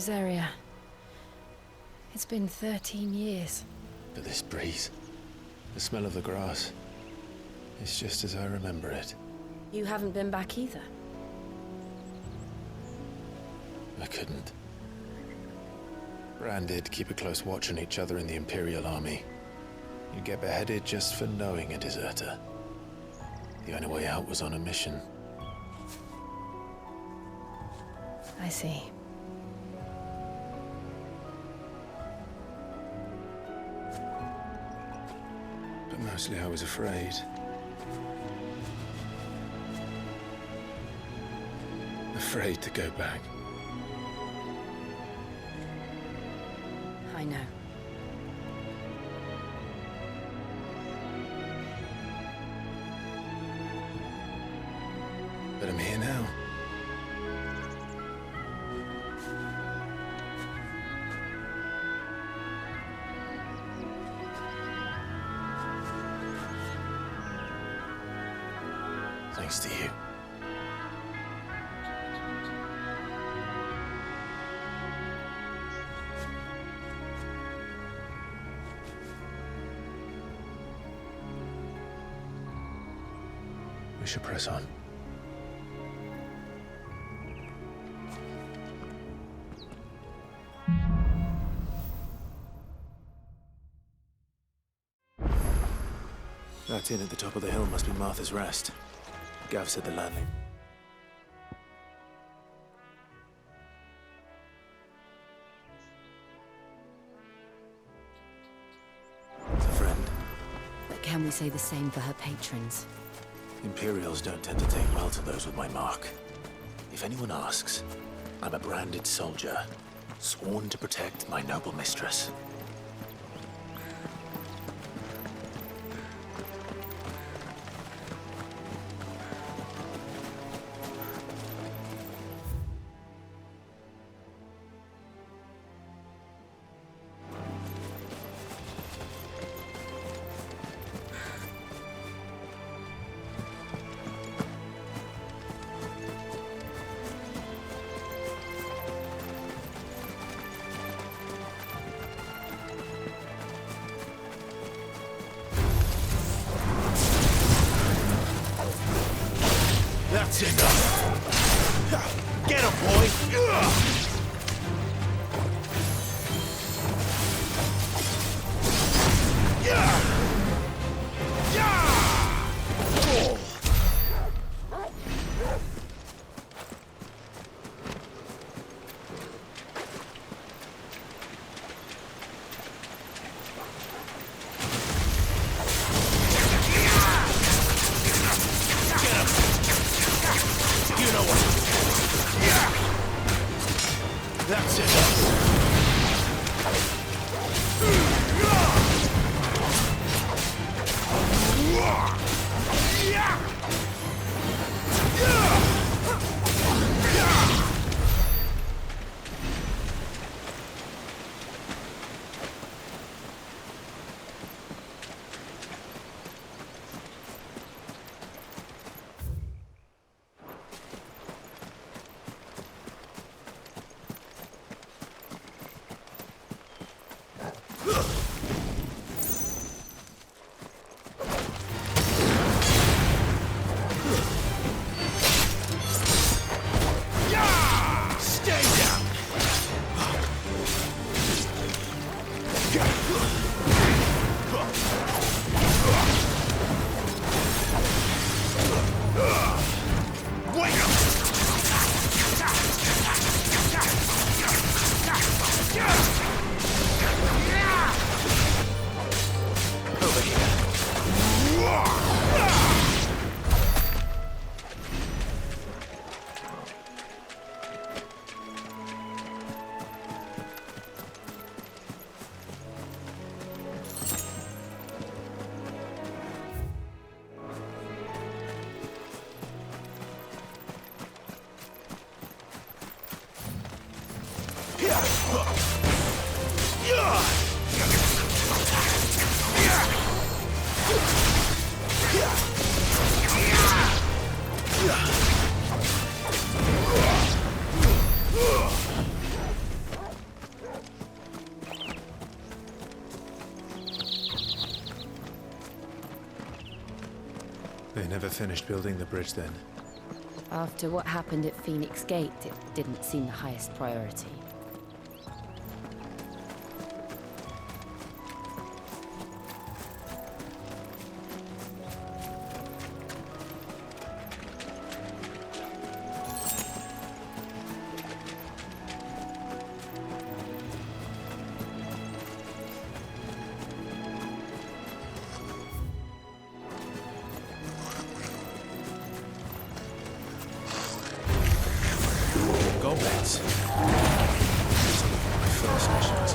Rosaria. It's been 13 years. But this breeze, the smell of the grass, it's just as I remember it. You haven't been back either. I couldn't. Bran did keep a close watch on each other in the Imperial Army. You'd get beheaded just for knowing a deserter. The only way out was on a mission. I see. But mostly I was afraid. Afraid to go back. I know. But I'm here now. Thanks to you. We should press on. That inn at the top of the hill must be Martha's Rest. Gav said the landing. It's a friend. But can we say the same for her patrons? Imperials don't tend to take well to those with my mark. If anyone asks, I'm a branded soldier, sworn to protect my noble mistress. That's enough! Get him, boy! They never finished building the bridge then. After what happened at Phoenix Gate, it didn't seem the highest priority. Go, Bets. My first mission was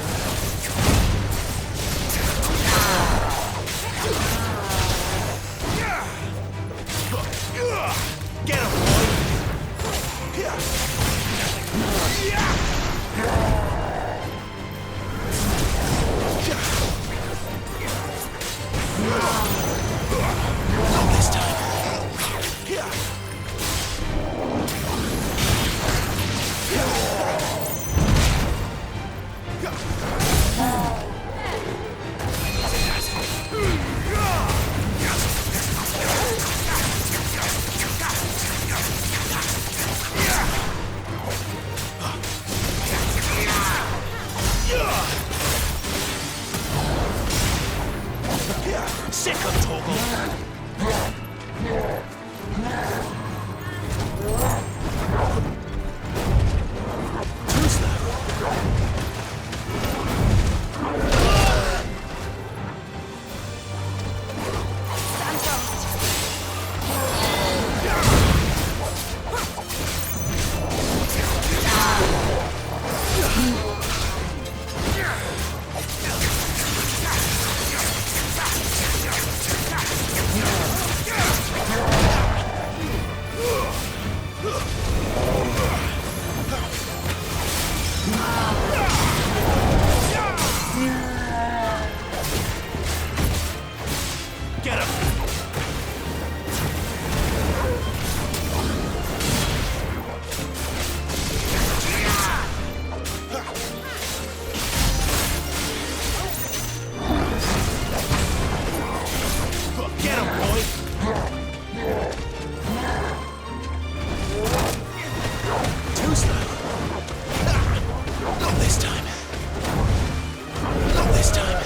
Get him, not this time. Sick of Torgal. Too slow. Get him. Get him, boy. Too slow. Not this time. Not this time.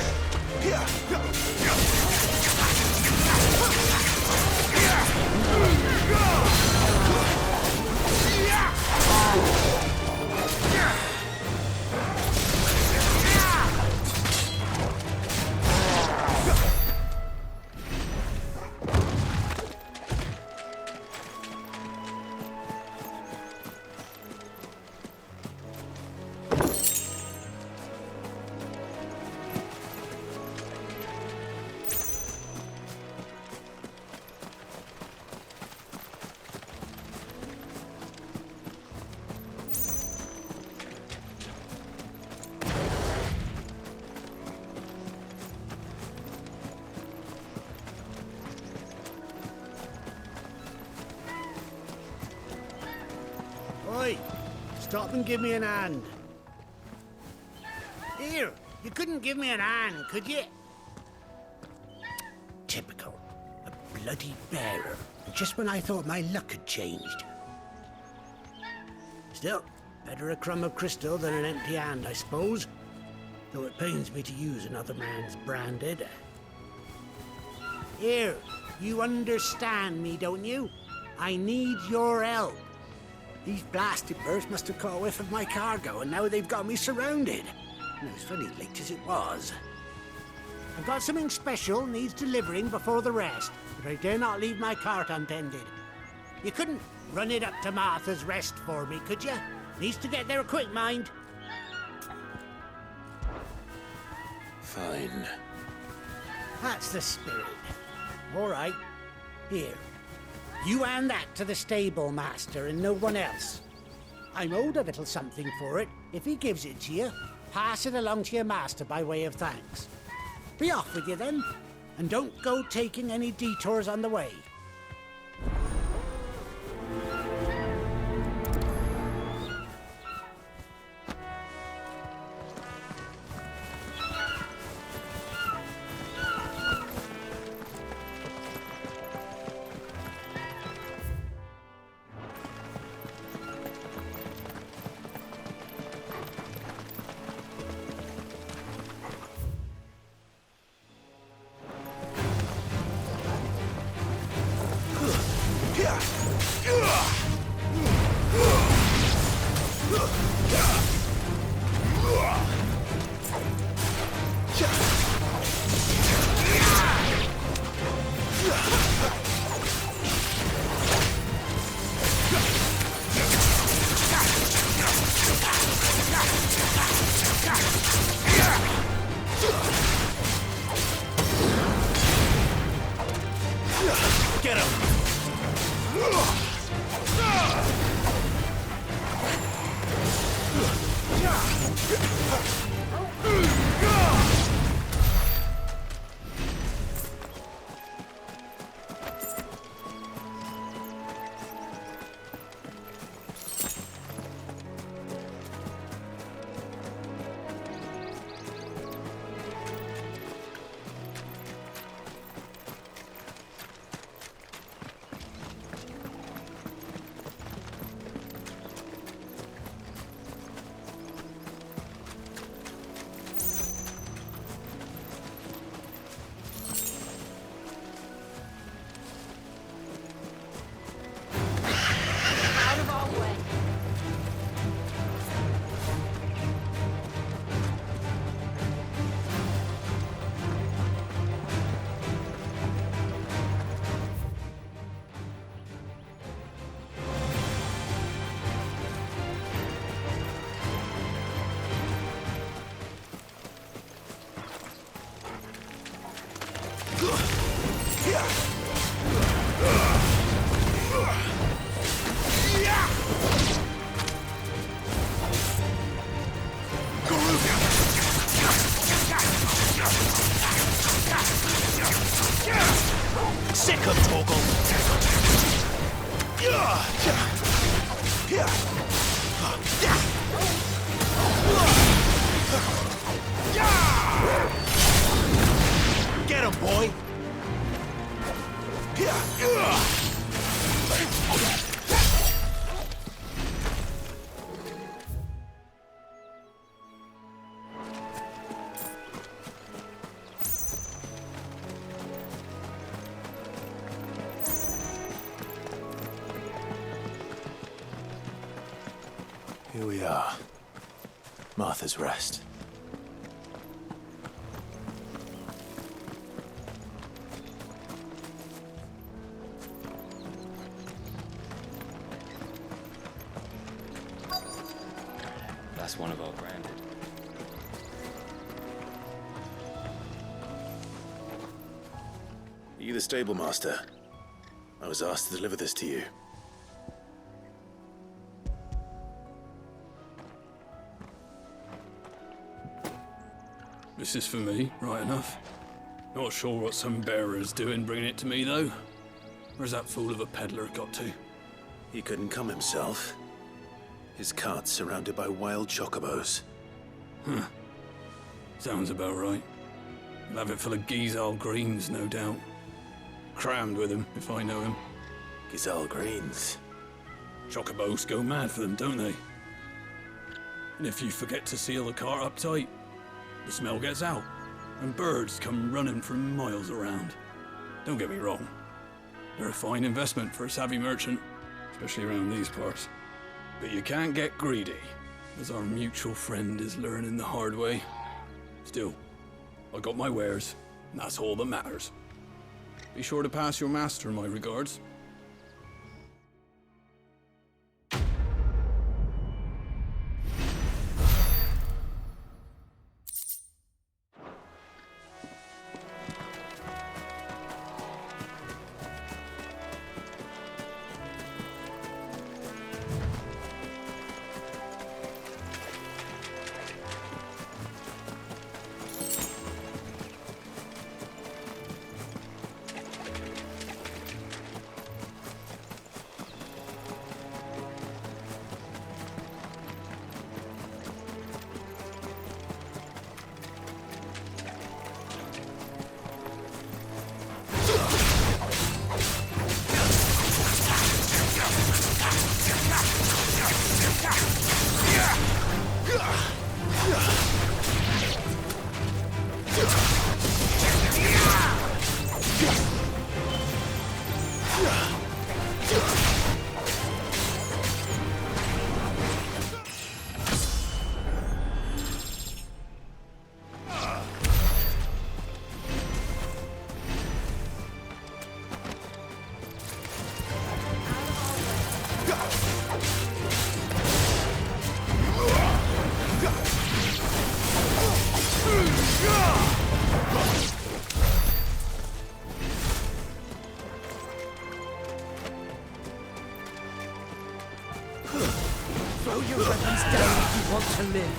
Oi! Stop and give me an hand. Here, you couldn't give me an hand, could you? Typical. A bloody bearer. Just when I thought my luck had changed. Still, better a crumb of crystal than an empty hand, I suppose. Though it pains me to use another man's branded. Here, you understand me, don't you? I need your help. These blasted birds must have caught a whiff of my cargo, and now they've got me surrounded. And it was funny late as it was. I've got something special needs delivering before the rest, but I dare not leave my cart untended. You couldn't run it up to Martha's Rest for me, could you? Needs to get there quick, mind. Fine. That's the spirit. All right. Here. You hand that to the stable master and no one else. I'm owed a little something for it. If he gives it to you, pass it along to your master by way of thanks. Be off with you then, and don't go taking any detours on the way. Get him! Sick of Torgal! Get him, boy! Here we are. Martha's Rest. That's one of our branded. Are you the stable master? I was asked to deliver this to you. This is for me, right enough. Not sure what some bearer's doing bringing it to me, though. Where's that fool of a peddler got to? He couldn't come himself. His cart's surrounded by wild chocobos. Huh. Sounds about right. He'll have it full of Gizal greens, no doubt. Crammed with him, if I know him. Gizal greens. Chocobos go mad for them, don't they? And if you forget to seal the cart up tight, the smell gets out, and birds come running from miles around. Don't get me wrong. They're a fine investment for a savvy merchant, especially around these parts. But you can't get greedy, as our mutual friend is learning the hard way. Still, I got my wares, and that's all that matters. Be sure to pass your master my regards. your weapons down if you want to live.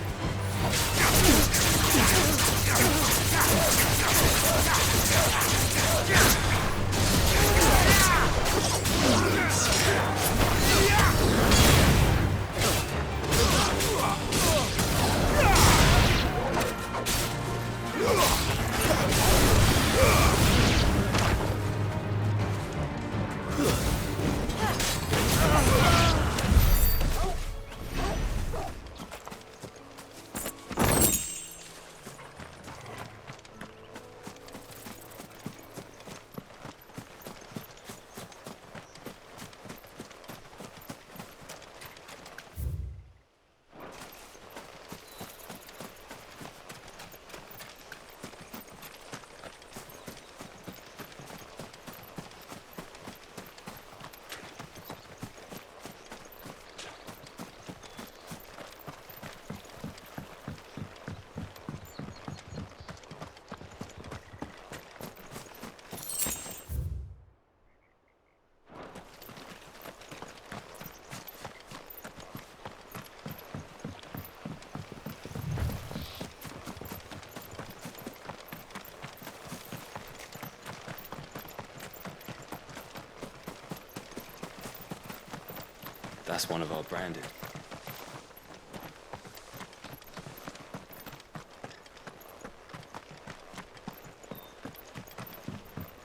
That's one of our branded.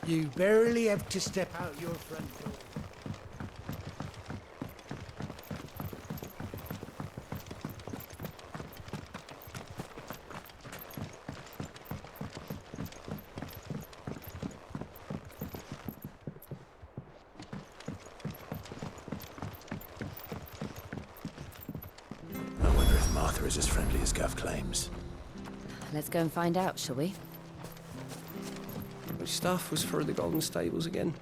You barely have to step out your front door. I wonder if Martha is as friendly as Gav claims. Let's go and find out, shall we? Which stuff was for the Golden Stables again?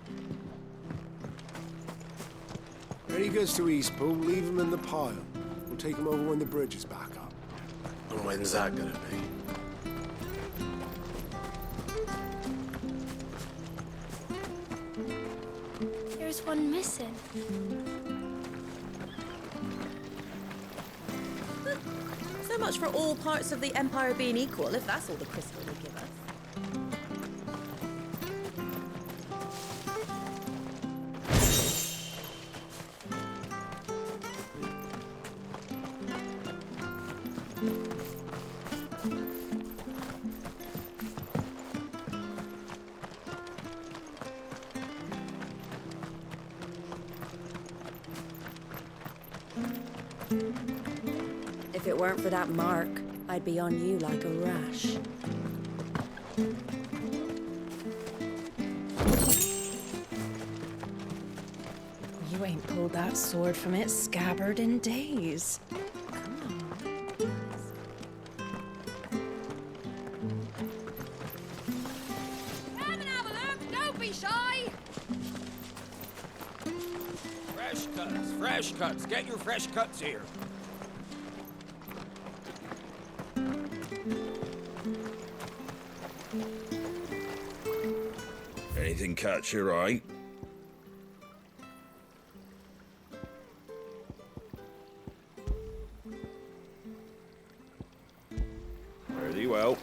When he gets to Eastpool, leave him in the pile. We'll take him over when the bridge is back up. And when's that gonna be? There's one missing. So much for all parts of the Empire being equal, if that's all the crystal will give us. If it weren't for that mark, I'd be on you like a rash. You ain't pulled that sword from its scabbard in days. Come and have a look. Don't be shy. Fresh cuts, fresh cuts. Get your fresh cuts here. Anything catch your eye? Very well.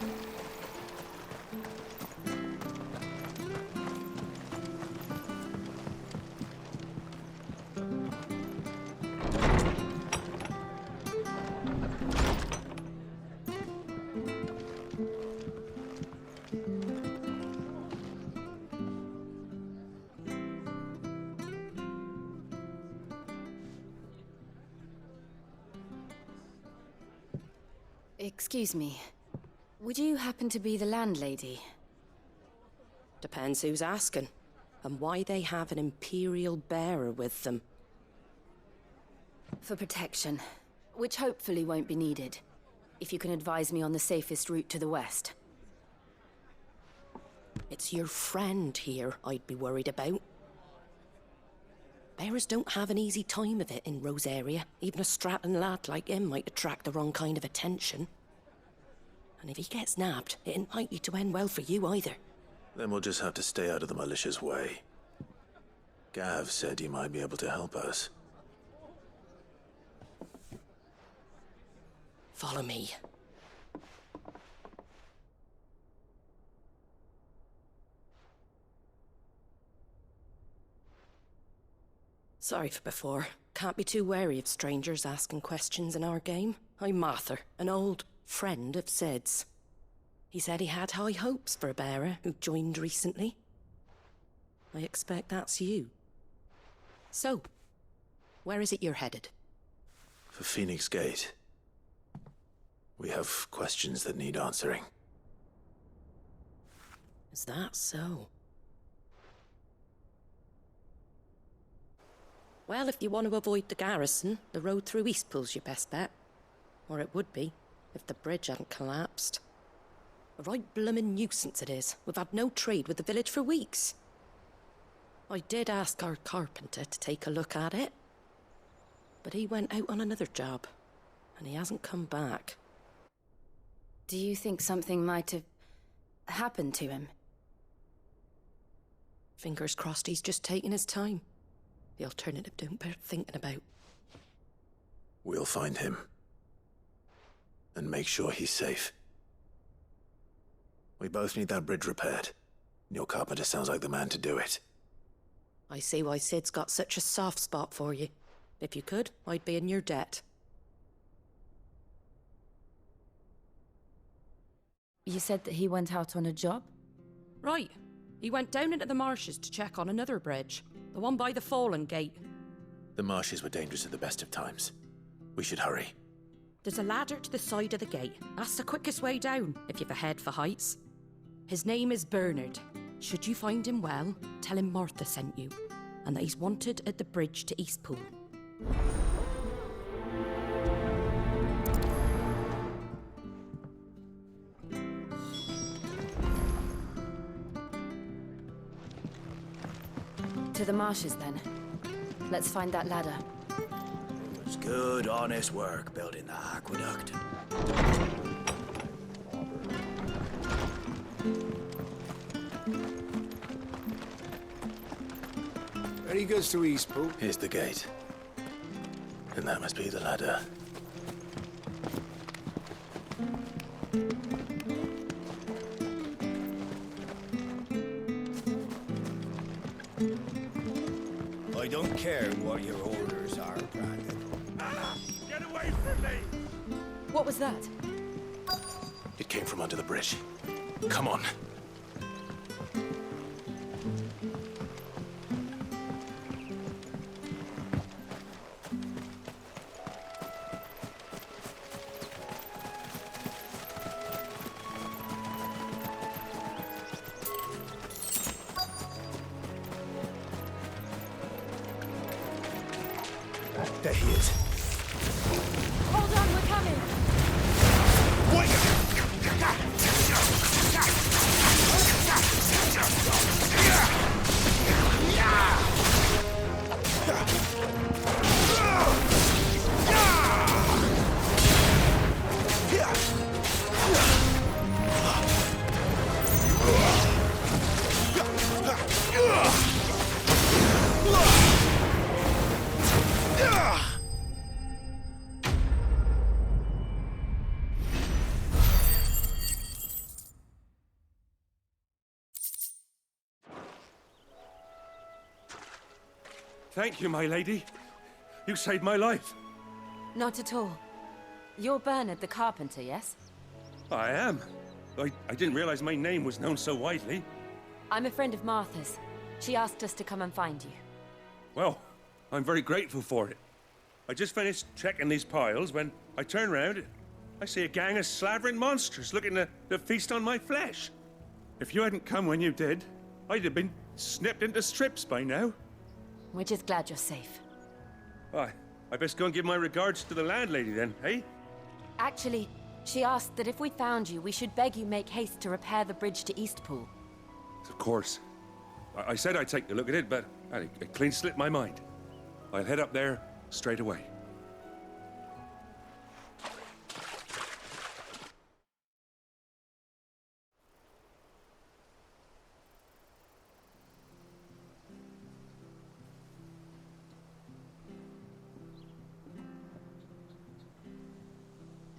Excuse me. Would you happen to be the landlady? Depends who's asking, and why they have an Imperial bearer with them. For protection, which hopefully won't be needed. If you can advise me on the safest route to the west. It's your friend here I'd be worried about. Bearers don't have an easy time of it in Rosaria. Even a strapping lad like him might attract the wrong kind of attention. And if he gets nabbed, it ain't likely to end well for you either. Then we'll just have to stay out of the malicious way. Gav said he might be able to help us. Follow me. Sorry for before. Can't be too wary of strangers asking questions in our game. I'm Martha, an old friend of Sid's. He said he had high hopes for a bearer who joined recently. I expect that's you. So, where is it you're headed? For Phoenix Gate. We have questions that need answering. Is that so? Well, if you want to avoid the garrison, the road through Eastpool's your best bet. Or it would be, if the bridge hadn't collapsed. A right bloomin' nuisance it is. We've had no trade with the village for weeks. I did ask our carpenter to take a look at it. But he went out on another job, and he hasn't come back. Do you think something might have happened to him? Fingers crossed he's just taking his time. The alternative don't bear thinking about. We'll find him. And make sure he's safe. We both need that bridge repaired. Your carpenter sounds like the man to do it. I see why Sid's got such a soft spot for you. If you could, I'd be in your debt. You said that he went out on a job? Right. He went down into the marshes to check on another bridge. The one by the Fallen Gate. The marshes were dangerous at the best of times. We should hurry. There's a ladder to the side of the gate. That's the quickest way down, if you've a head for heights. His name is Bernard. Should you find him well, tell him Martha sent you, and that he's wanted at the bridge to Eastpool. To the marshes, then. Let's find that ladder. It was good, honest work building the aqueduct. Any goods to Eastpool? Here's the gate. And that must be the ladder. I don't care what your orders are, Brandon. Get away from me! What was that? It came from under the bridge. Come on. There he is. Hold on, we're coming! Thank you, my lady. You saved my life. Not at all. You're Bernard the carpenter, yes? I am. I didn't realize my name was known so widely. I'm a friend of Martha's. She asked us to come and find you. Well, I'm very grateful for it. I just finished checking these piles when I turn around. I see a gang of slavering monsters looking to feast on my flesh. If you hadn't come when you did, I'd have been snipped into strips by now. We're just glad you're safe. I best go and give my regards to the landlady then, eh? Actually, she asked that if we found you, we should beg you make haste to repair the bridge to Eastpool. Of course. I said I'd take a look at it, but it clean slipped my mind. I'll head up there straight away.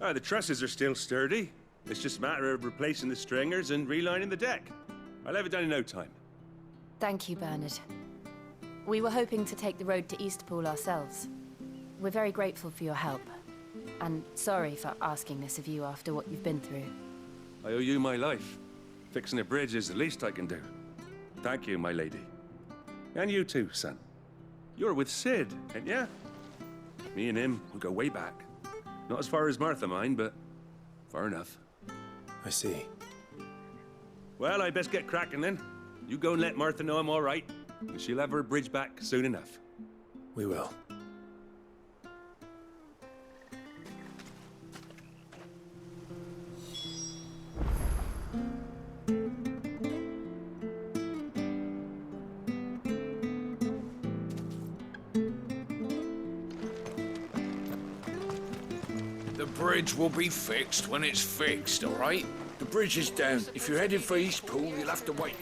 The trusses are still sturdy. It's just a matter of replacing the stringers and relining the deck. I'll have it done in no time. Thank you, Bernard. We were hoping to take the road to Eastpool ourselves. We're very grateful for your help. And sorry for asking this of you after what you've been through. I owe you my life. Fixing a bridge is the least I can do. Thank you, my lady. And you too, son. You're with Sid, ain't ya? Me and him, we go way back. Not as far as Martha, mind, but far enough. I see. Well, I best get cracking then. You go and let Martha know I'm all right, and she'll have her bridge back soon enough. We will. The bridge will be fixed when it's fixed, all right? The bridge is down. If you're headed for Eastpool, you'll have to wait.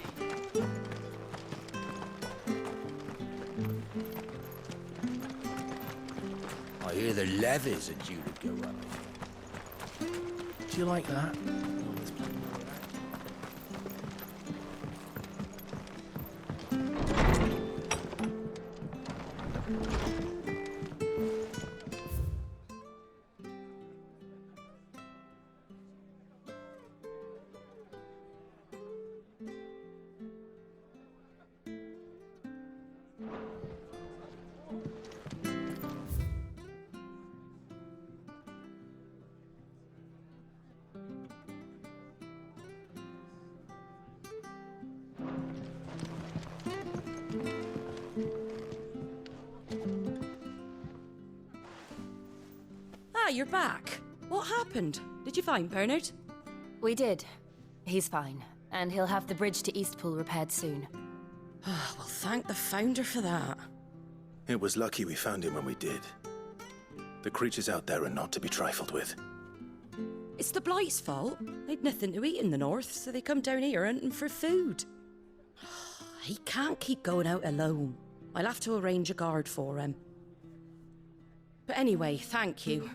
I hear the levies are due to go up. Do you like that? You're back. What happened? Did you find Bernard? We did. He's fine, and he'll have the bridge to Eastpool repaired soon. Well, thank the Founder for that. It was lucky we found him when we did. The creatures out there are not to be trifled with. It's the Blight's fault. They'd nothing to eat in the north, so they come down here hunting for food. He can't keep going out alone. I'll have to arrange a guard for him. But anyway, thank you.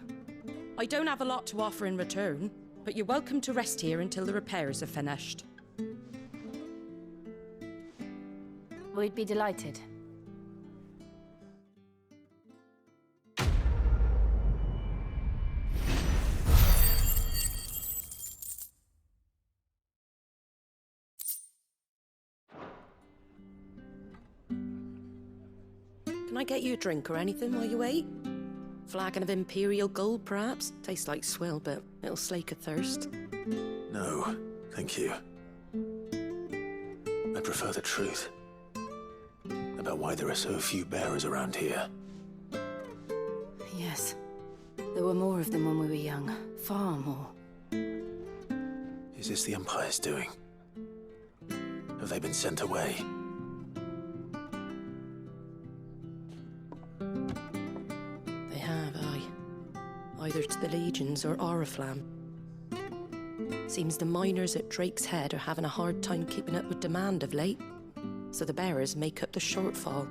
I don't have a lot to offer in return, but you're welcome to rest here until the repairs are finished. We'd be delighted. Can I get you a drink or anything while you wait? Flagon of Imperial Gold, perhaps? Tastes like swill, but it'll slake a thirst. No, thank you. I prefer the truth. About why there are so few bearers around here. Yes. There were more of them when we were young. Far more. Is this the Empire's doing? Have they been sent away? Either to the Legions or Oriflamme. Seems the miners at Drake's Head are having a hard time keeping up with demand of late, so the bearers make up the shortfall.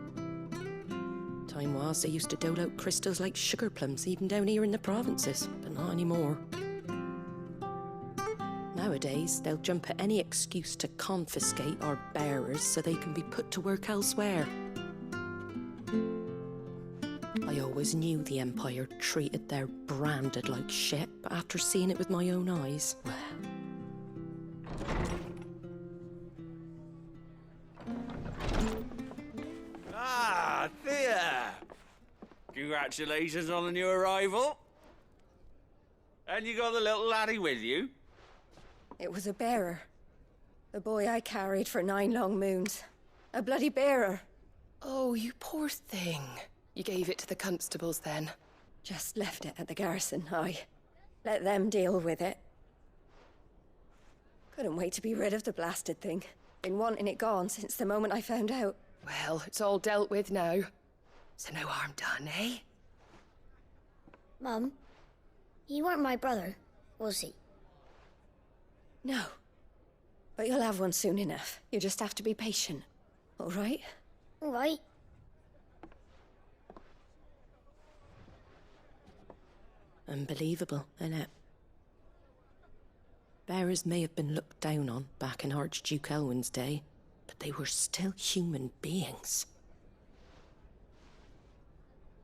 Time was they used to dole out crystals like sugar plums even down here in the provinces, but not anymore. Nowadays, they'll jump at any excuse to confiscate our bearers so they can be put to work elsewhere. I always knew the Empire treated their branded like shit, but after seeing it with my own eyes, well... Ah, Thea! Congratulations on the new arrival. And you got the little laddie with you? It was a bearer. The boy I carried for 9 long moons. A bloody bearer. Oh, you poor thing. You gave it to the constables, then? Just left it at the garrison, aye. Let them deal with it. Couldn't wait to be rid of the blasted thing. Been wanting it gone since the moment I found out. Well, it's all dealt with now. So no harm done, eh? Mum, he weren't my brother, was he? No. But you'll have one soon enough. You just have to be patient. All right? All right. Unbelievable, innit? Bearers may have been looked down on back in Archduke Elwin's day, but they were still human beings.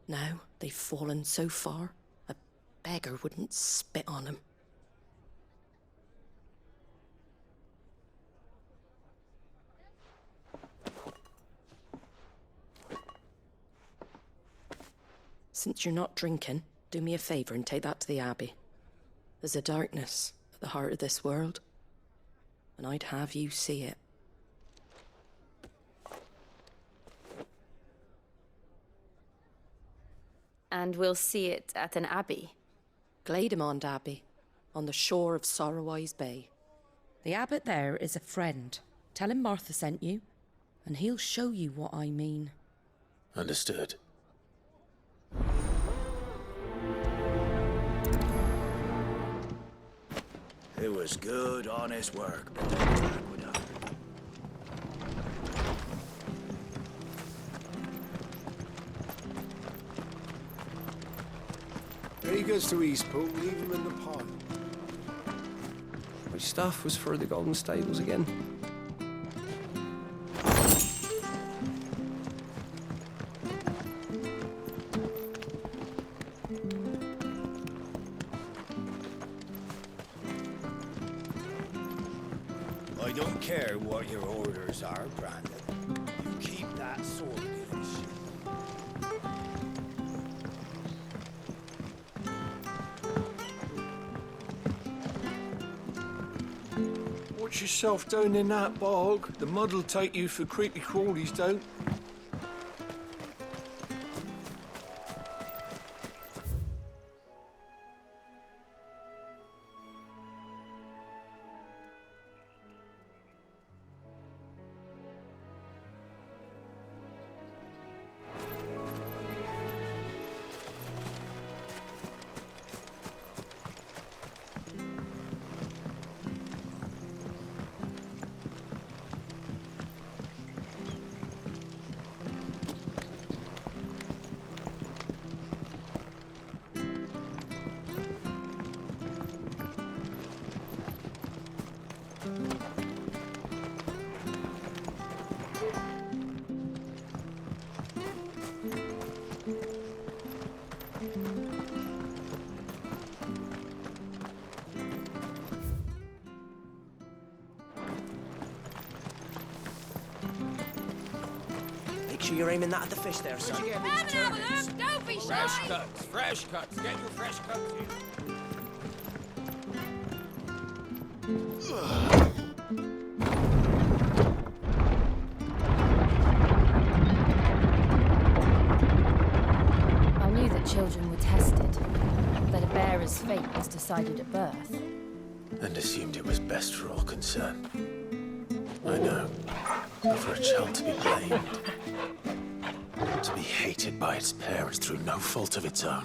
Now they've fallen so far, a beggar wouldn't spit on them. Since you're not drinking, do me a favour and take that to the Abbey. There's a darkness at the heart of this world, and I'd have you see it. And we'll see it at an abbey? Glademond Abbey, on the shore of Sorrowwise Bay. The abbot there is a friend. Tell him Martha sent you, and he'll show you what I mean. Understood. It was good, honest work, building the aqueduct. There he goes to Eastpool, leave him in the pile. Which stuff was for the Golden Stables again? I don't care what your orders are, Brandon. You keep that sword in his sheath. Watch yourself down in that bog. The mud'll take you for creepy crawlies, don't. Make sure you're aiming that at the fish there, son. Come and have a look, don't be shy! Fresh cuts. Get your fresh cuts in. I knew that children were tested, that a bearer's fate was decided at birth. And assumed it was best for all concerned. I know. But for a child to be blamed, to be hated by its parents through no fault of its own.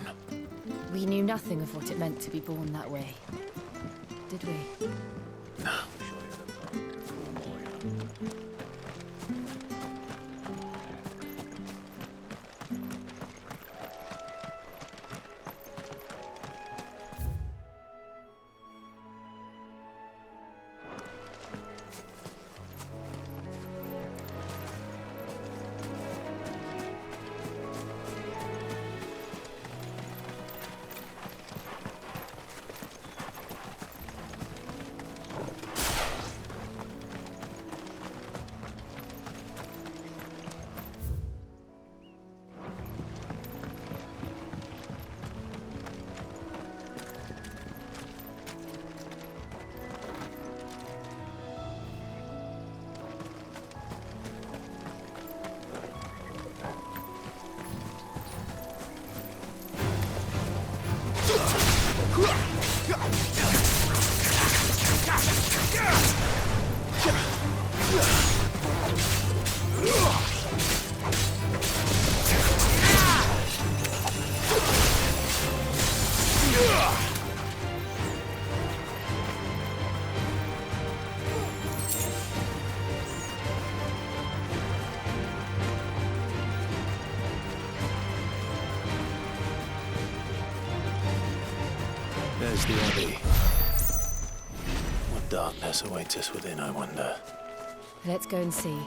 We knew nothing of what it meant to be born that way, did we? No. There's the Abbey. darkness awaits us within, I wonder? Let's go and see.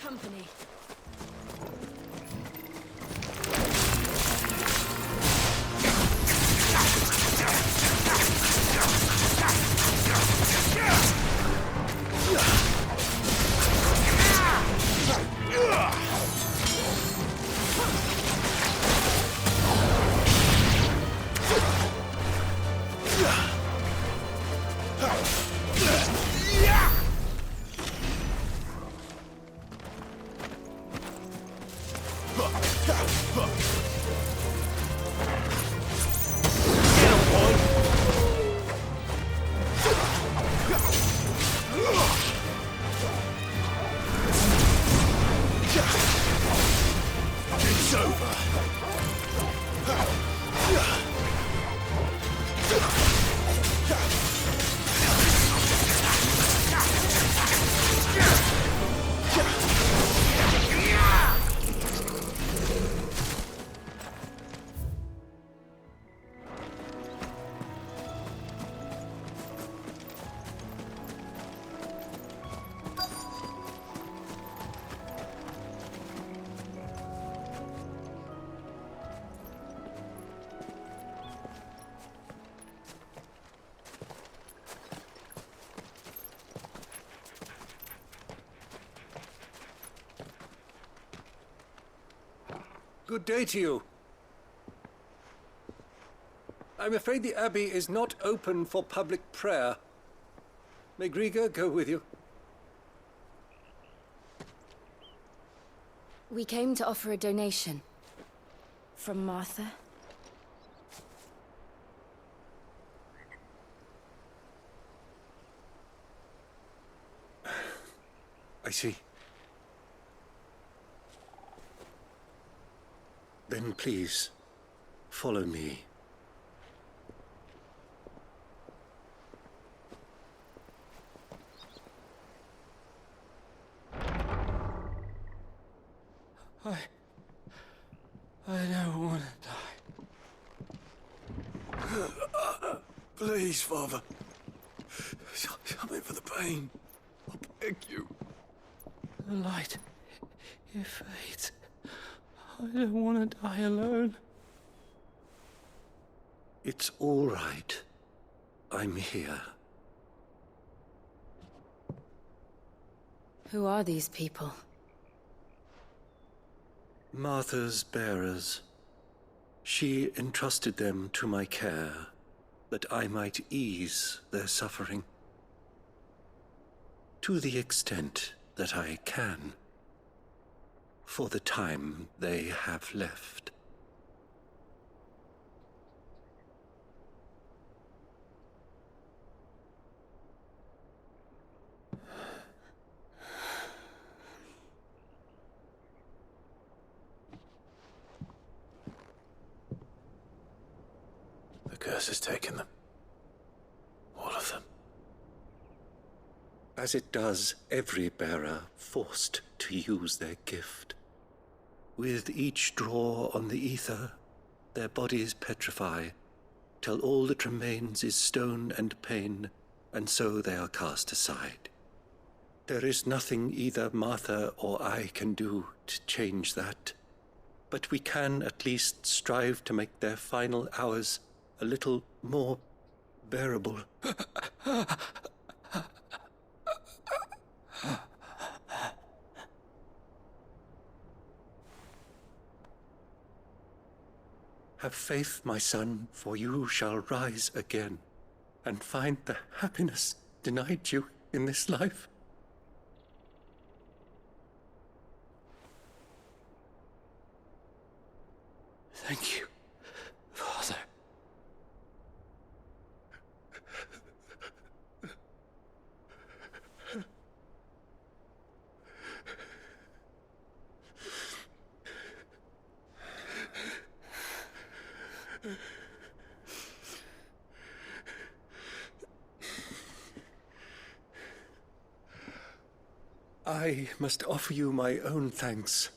Company. It's over. Good day to you. I'm afraid the Abbey is not open for public prayer. May Griga go with you? We came to offer a donation. From Martha. I see. Then please, follow me. I don't want to die. Please, Father. Come in for the pain. I beg you. The light, it fades. I don't want to die alone. It's all right. I'm here. Who are these people? Martha's bearers. She entrusted them to my care, that I might ease their suffering. To the extent that I can. For the time they have left. The curse has taken them. All of them. As it does every bearer forced to use their gift. With each draw on the ether, their bodies petrify, till all that remains is stone and pain, and so they are cast aside. There is nothing either Martha or I can do to change that, but we can at least strive to make their final hours a little more bearable. Have faith, my son, for you shall rise again, and find the happiness denied you in this life. Thank you, Father. I must offer you my own thanks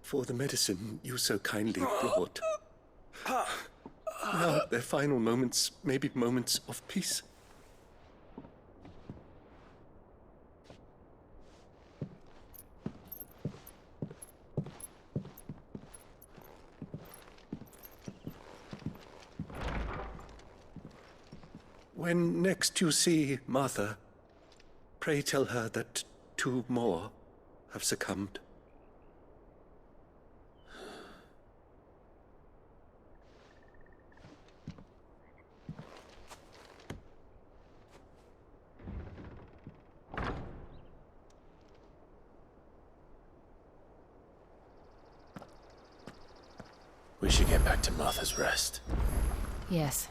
for the medicine you so kindly brought. Now, their final moments may be moments of peace. When next you see Martha, pray tell her that 2 more have succumbed. We should get back to Martha's Rest. Yes,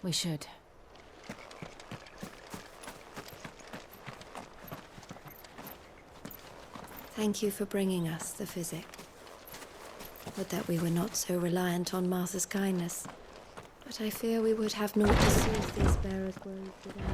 we should. Thank you for bringing us the physic. Would that we were not so reliant on Martha's kindness. But I fear we would have naught to soothe these bearers' woes without.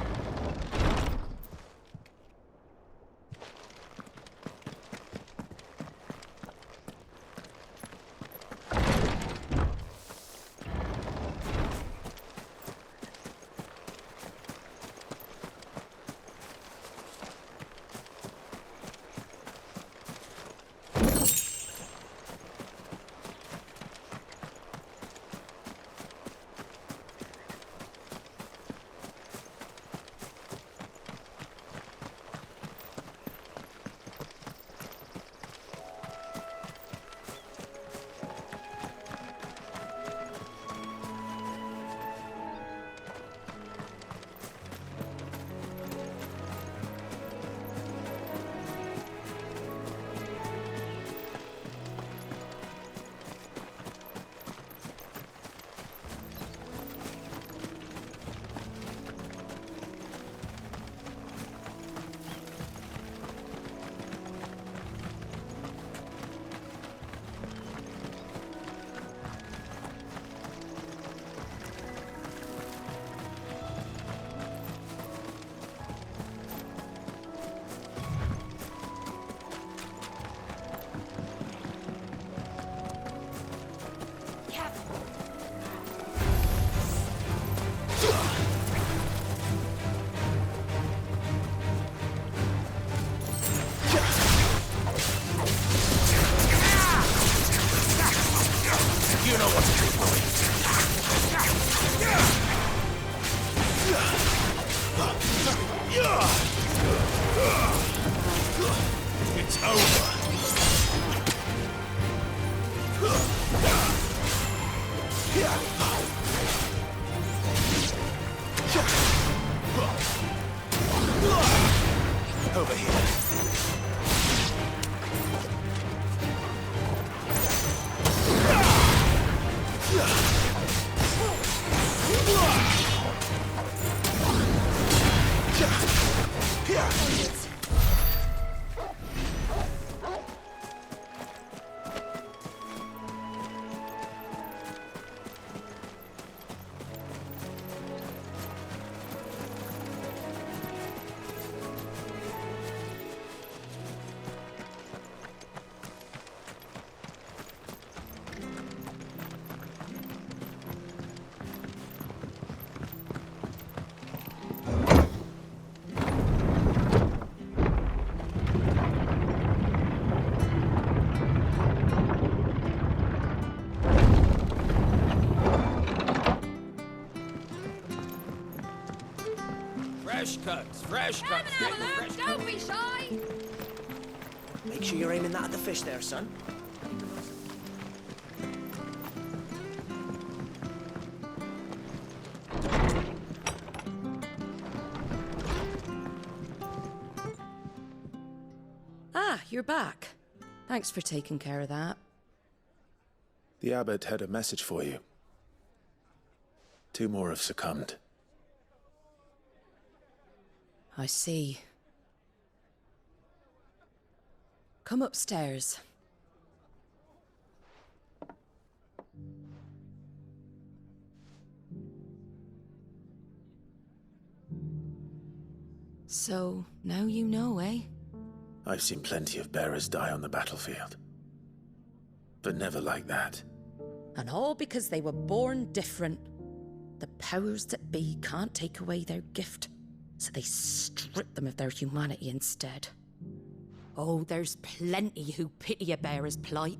It's over. Over here. Fresh cuts. Come and have a look, don't be shy! Make sure you're aiming that at the fish there, son. Ah, you're back. Thanks for taking care of that. The abbot had a message for you. 2 more have succumbed. I see. Come upstairs. So, now you know, eh? I've seen plenty of bearers die on the battlefield. But never like that. And all because they were born different. The powers that be can't take away their gift, so they strip them of their humanity instead. Oh, there's plenty who pity a bearer's plight.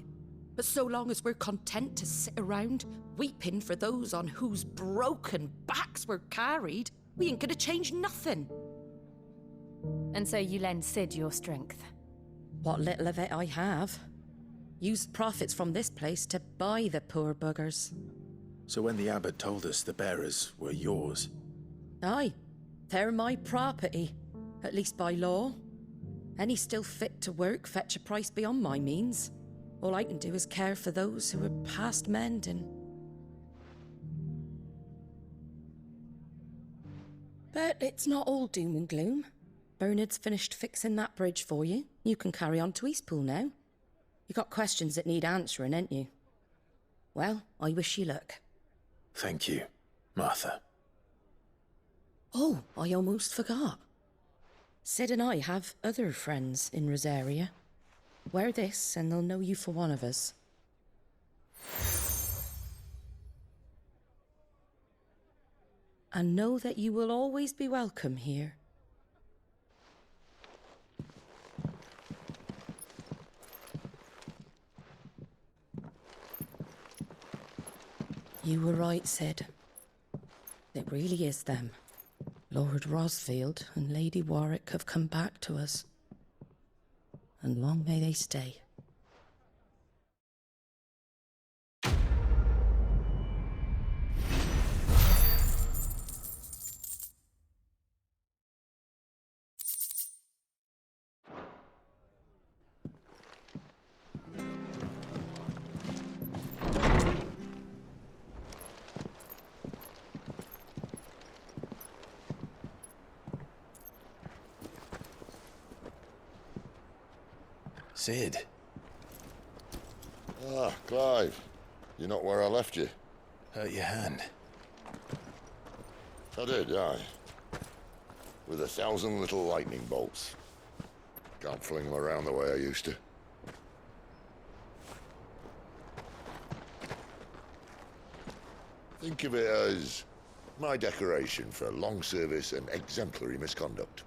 But so long as we're content to sit around, weeping for those on whose broken backs we're carried, we ain't gonna change nothing. And so you lend Sid your strength? What little of it I have. Use profits from this place to buy the poor buggers. So when the abbot told us the bearers were yours... Aye, they're my property, at least by law. Any still fit to work fetch a price beyond my means. All I can do is care for those who are past mending. But it's not all doom and gloom. Bernard's finished fixing that bridge for you. You can carry on to Eastpool now. You got questions that need answering, ain't you? Well, I wish you luck. Thank you, Martha. Oh, I almost forgot. Sid and I have other friends in Rosaria. Wear this and they'll know you for one of us. And know that you will always be welcome here. You were right, Sid. It really is them. Lord Rosfield and Lady Warwick have come back to us. And long may they stay. Sid. Ah, Clive. You're not where I left you. Hurt your hand. I did, aye. With 1,000 little lightning bolts. Can't fling them around the way I used to. Think of it as my decoration for long service and exemplary misconduct.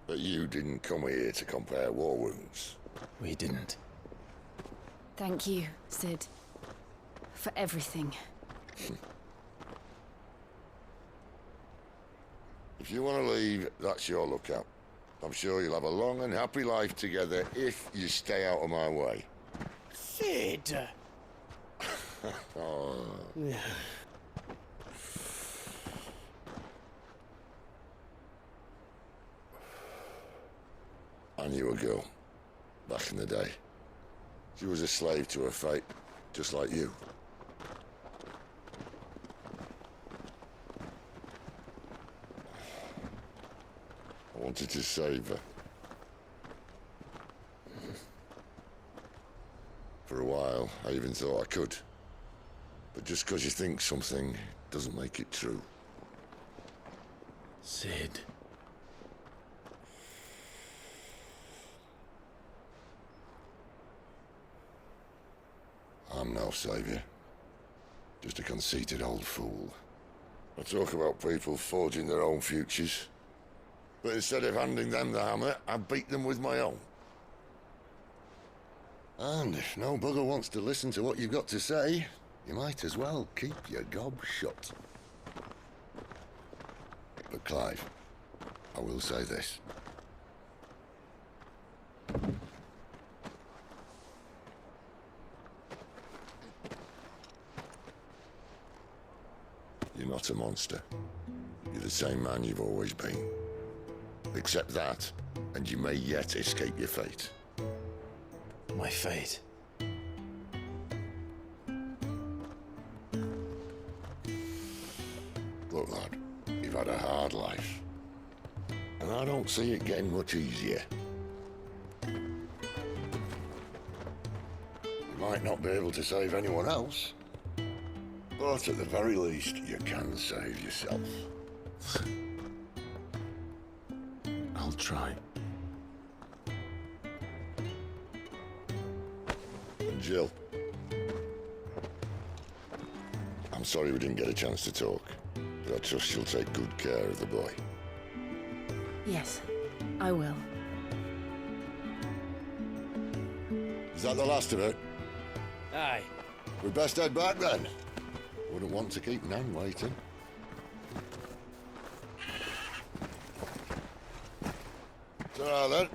But you didn't come here to compare war wounds. We didn't. Thank you, Sid. For everything. If you want to leave, that's your lookout. I'm sure you'll have a long and happy life together if you stay out of my way. Sid! Oh. I knew a girl, back in the day. She was a slave to her fate, just like you. I wanted to save her. For a while, I even thought I could. But just because you think something doesn't make it true. Sid. I'm no savior. Just a conceited old fool. I talk about people forging their own futures. But instead of handing them the hammer, I beat them with my own. And if no bugger wants to listen to what you've got to say, you might as well keep your gob shut. But Clive, I will say this. You're not a monster. You're the same man you've always been. Accept that, and you may yet escape your fate. My fate? Look, lad, you've had a hard life. and I don't see it getting much easier. You might not be able to save anyone else, but at the very least, you can save yourself. I'll try. And Jill, I'm sorry we didn't get a chance to talk, but I trust she'll take good care of the boy. Yes, I will. Is that the last of it? Aye. We'd best head back then. Wouldn't want to keep Nan waiting. Ta-ra then.